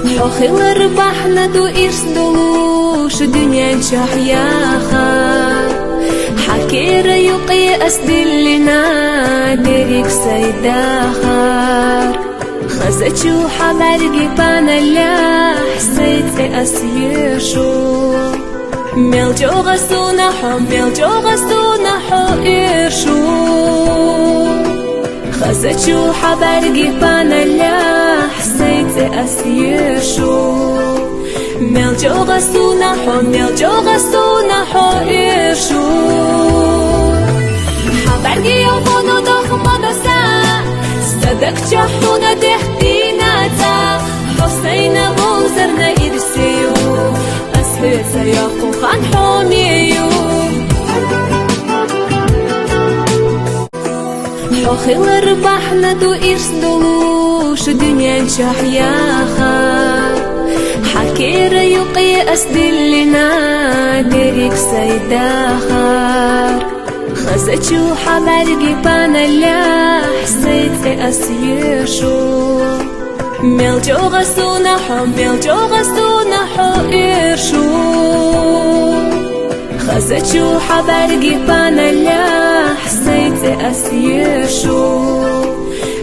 حخل ربحنا دو إرسدلوش دنيا جحياها حكير يقي أسدلنا ديريك سيداخر خزتشو حبرقي بانا لا حسيت أسيشو ميلجو غسونا حو إرشو خزتشو حبرقي بانا لا حسيت أسيشو ميلجو غسونا حو إرشو حبرقي يومونو دخمانا سا صدق جحونا دهتينا تا حسينا بوزرنا إرسيو أسهل سياقو خان حوميو حخل ربحنا دو إرسدلوش دنيا جحياها حكير يقي أسدلنا ديريك سيداخر خزتشو حبرقي بانا لا حسيت أسيشو ميلجو غسونا حو إرشو خزتشو حبرقي بانا لا حسيت أسيشو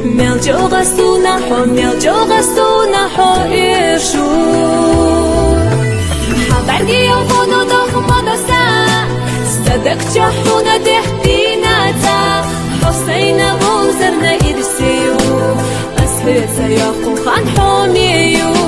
ميلجو غسونا حو إرشو حبرقي يومونو دخمانا سا صدق جحونا دهتينا تا حسينا بوزرنا إرسيو أسهل سياقو خان حوميو